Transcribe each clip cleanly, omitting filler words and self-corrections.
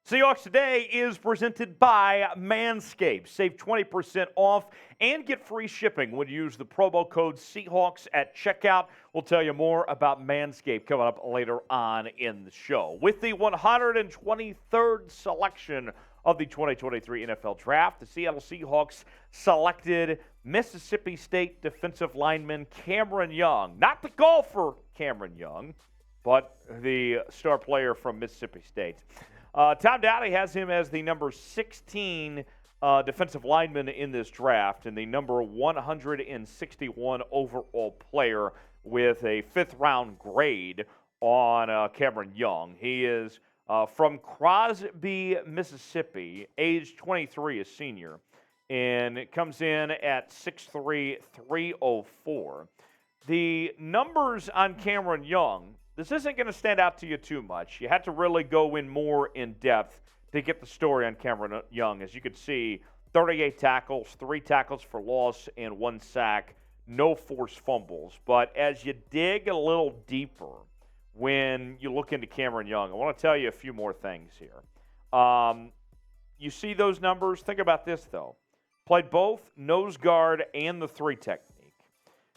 Seahawks Today is presented by Manscaped. Save 20% off and get free shipping when you use the promo code Seahawks at checkout. We'll tell you more about Manscaped coming up later on in the show. With the 123rd selection of the 2023 NFL Draft, the Seattle Seahawks selected Mississippi State defensive lineman Cameron Young. Not the golfer Cameron Young, but the star player from Mississippi State. Tom Dowdy has him as the number 16 defensive lineman in this draft and the number 161 overall player with a fifth-round grade on Cameron Young. He is from Crosby, Mississippi, age 23, a senior, and it comes in at 6'3", 304. The numbers on Cameron Young, this isn't going to stand out to you too much. You had to really go in more in depth to get the story on Cameron Young. As you can see, 38 tackles, 3 tackles for loss, and 1 sack, no forced fumbles. But as you dig a little deeper when you look into Cameron Young, I want to tell you a few more things here. You see those numbers? Think about this, though. Played both nose guard and the 3 technique.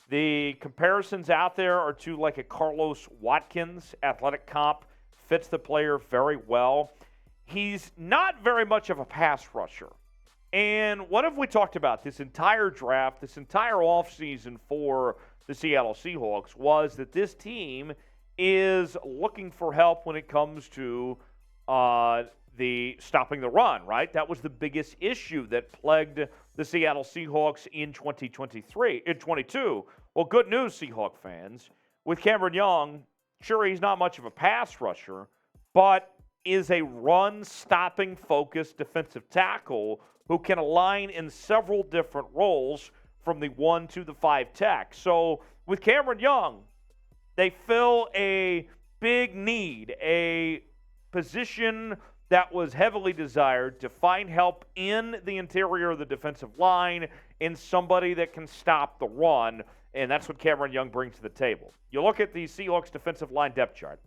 The comparisons out there are to like a Carlos Watkins athletic comp, fits the player very well. He's not very much of a pass rusher. And what have we talked about this entire draft, this entire offseason for the Seattle Seahawks was that this team is looking for help when it comes to the stopping the run, right? That was the biggest issue that plagued the Seattle Seahawks in 22. Well, good news, Seahawk fans. With Cameron Young, sure, he's not much of a pass rusher, but is a run-stopping focused defensive tackle who can align in several different roles from the 1 to the 5 tech. So with Cameron Young, they fill a big need, a position that was heavily desired to find help in the interior of the defensive line in somebody that can stop the run, and that's what Cameron Young brings to the table. You look at the Seahawks defensive line depth chart,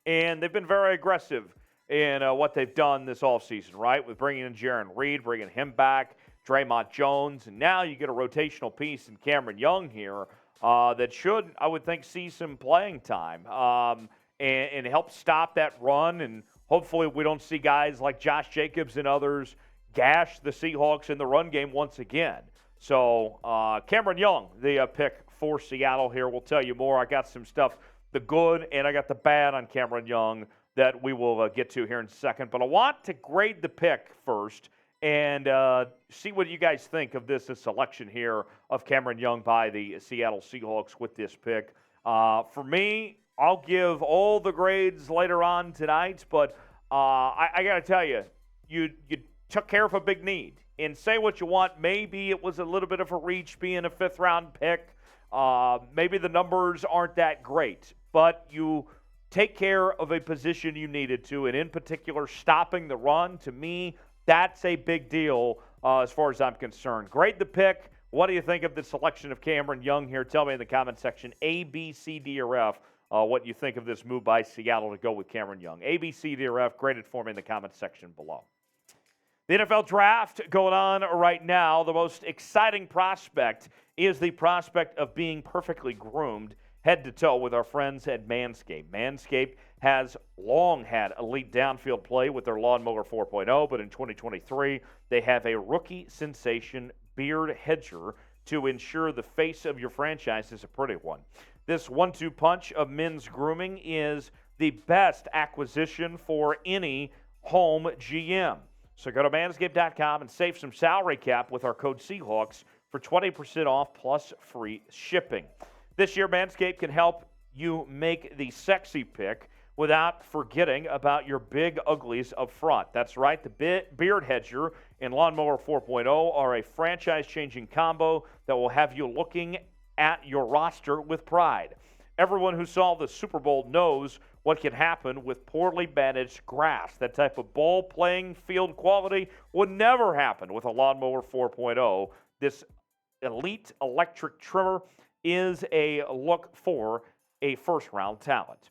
and they've been very aggressive in what they've done this offseason, right? With bringing in Jaron Reed, bringing him back, Draymond Jones, and now you get a rotational piece in Cameron Young here that should, I would think, see some playing time and help stop that run. And hopefully we don't see guys like Josh Jacobs and others gash the Seahawks in the run game once again. So Cameron Young, the pick for Seattle here. We'll tell you more. I got some stuff, the good and I got the bad on Cameron Young that we will get to here in a second. But I want to grade the pick first and see what you guys think of this selection here of Cameron Young by the Seattle Seahawks with this pick. For me, I'll give all the grades later on tonight, but I got to tell you, you took care of a big need. And say what you want, maybe it was a little bit of a reach being a fifth-round pick. Maybe the numbers aren't that great, but you take care of a position you needed to, and in particular, stopping the run. To me, that's a big deal as far as I'm concerned. Grade the pick. What do you think of the selection of Cameron Young here? Tell me in the comment section, A, B, C, D, or F, what you think of this move by Seattle to go with Cameron Young. A, B, C, D, or F, grade it for me in the comment section below. The NFL Draft going on right now. The most exciting prospect is the prospect of being perfectly groomed head to toe with our friends at Manscaped. Manscaped has long had elite downfield play with their Lawnmower 4.0, but in 2023, they have a rookie sensation beard hedger to ensure the face of your franchise is a pretty one. This 1-2 punch of men's grooming is the best acquisition for any home GM. So go to manscaped.com and save some salary cap with our code Seahawks for 20% off plus free shipping. This year, Manscaped can help you make the sexy pick without forgetting about your big uglies up front. That's right, the Beard Hedger and Lawnmower 4.0 are a franchise-changing combo that will have you looking at your roster with pride. Everyone who saw the Super Bowl knows what can happen with poorly managed grass. That type of ball playing field quality would never happen with a Lawnmower 4.0. This elite electric trimmer is a look for a first-round talent.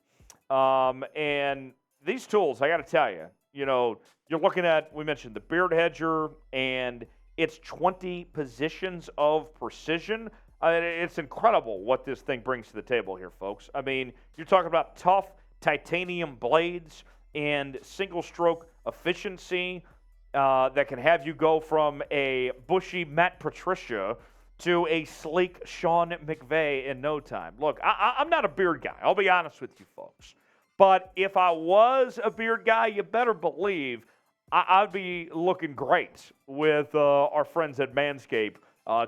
And these tools, I got to tell you, you're looking at, we mentioned the beard hedger, and it's 20 positions of precision. It's incredible what this thing brings to the table here, folks. I mean, you're talking about tough titanium blades and single-stroke efficiency that can have you go from a bushy Matt Patricia to a sleek Sean McVay in no time. Look, I'm not a beard guy. I'll be honest with you, folks. But if I was a beard guy, you better believe I'd be looking great with our friends at Manscaped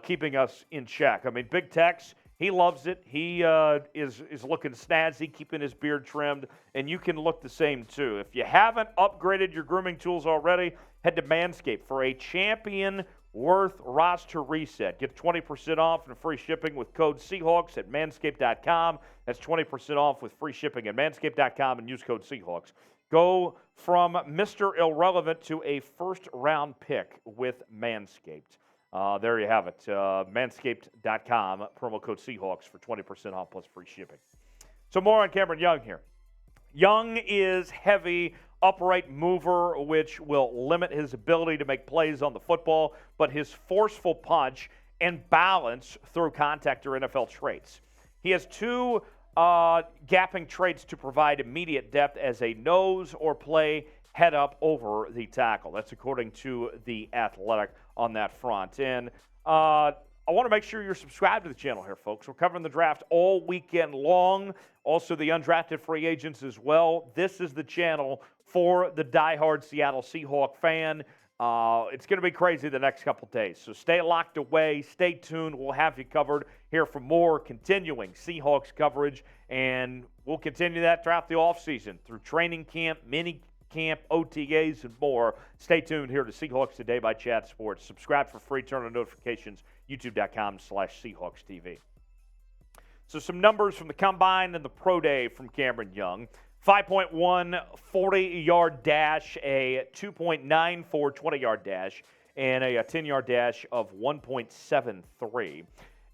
keeping us in check. I mean, Big Tex, he loves it. He is looking snazzy, keeping his beard trimmed, and you can look the same too. If you haven't upgraded your grooming tools already, head to Manscaped for a champion worth roster reset. Get 20% off and free shipping with code Seahawks at manscaped.com. That's 20% off with free shipping at manscaped.com and use code Seahawks. Go from Mr. Irrelevant to a first-round pick with Manscaped. There you have it. Manscaped.com, promo code Seahawks for 20% off plus free shipping. So more on Cameron Young here. Young is heavy upright mover, which will limit his ability to make plays on the football, but his forceful punch and balance through contact are NFL traits. He has two gapping traits to provide immediate depth as a nose or play head up over the tackle. That's according to The Athletic on that front. And I want to make sure you're subscribed to the channel here, folks. We're covering the draft all weekend long. Also, the undrafted free agents as well. This is the channel for the diehard Seattle Seahawk fan. It's going to be crazy the next couple days. So stay locked away. Stay tuned. We'll have you covered here for more continuing Seahawks coverage. And we'll continue that throughout the offseason through training camp, mini camp, OTAs, and more. Stay tuned here to Seahawks Today by Chat Sports. Subscribe for free. Turn on notifications. YouTube.com/Seahawks TV. So some numbers from the Combine and the Pro Day from Cameron Young. 5.1 40-yard dash, a 2.94 20-yard dash, and a 10-yard dash of 1.73.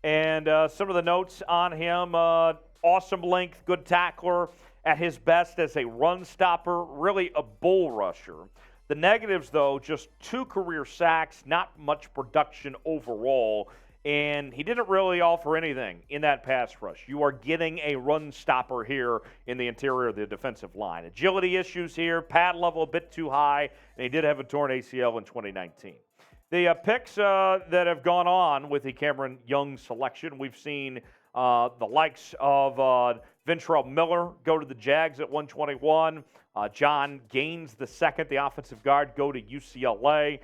And some of the notes on him, awesome length, good tackler, at his best as a run stopper, really a bull rusher. The negatives, though, just 2 career sacks, not much production overall, and he didn't really offer anything in that pass rush. You are getting a run stopper here in the interior of the defensive line. Agility issues here, pad level a bit too high, and he did have a torn ACL in 2019. The picks that have gone on with the Cameron Young selection, we've seen the likes of Ventrell Miller go to the Jags at 121. John Gaines II, the offensive guard, go to UCLA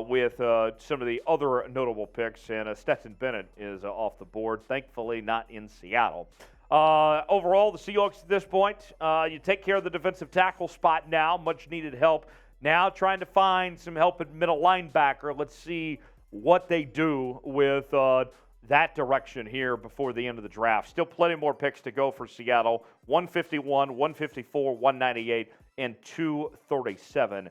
with some of the other notable picks. And Stetson Bennett is off the board, thankfully not in Seattle. Overall, the Seahawks at this point, you take care of the defensive tackle spot now, much needed help. Now trying to find some help at middle linebacker. Let's see what they do with that direction here before the end of the draft. Still plenty more picks to go for Seattle. 151, 154, 198, and 237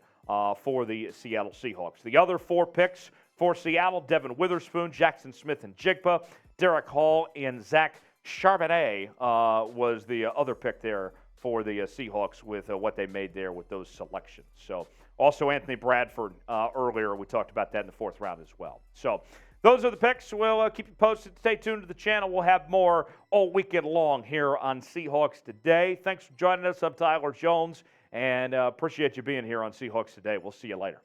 for the Seattle Seahawks. The other 4 picks for Seattle, Devon Witherspoon, Jaxon Smith-Njigba, Derek Hall, and Zach Charbonnet was the other pick there for the Seahawks with what they made there with those selections. So also Anthony Bradford earlier, we talked about that in the 4th round as well. So those are the picks. We'll keep you posted. Stay tuned to the channel. We'll have more all weekend long here on Seahawks Today. Thanks for joining us. I'm Tyler Jones, and appreciate you being here on Seahawks Today. We'll see you later.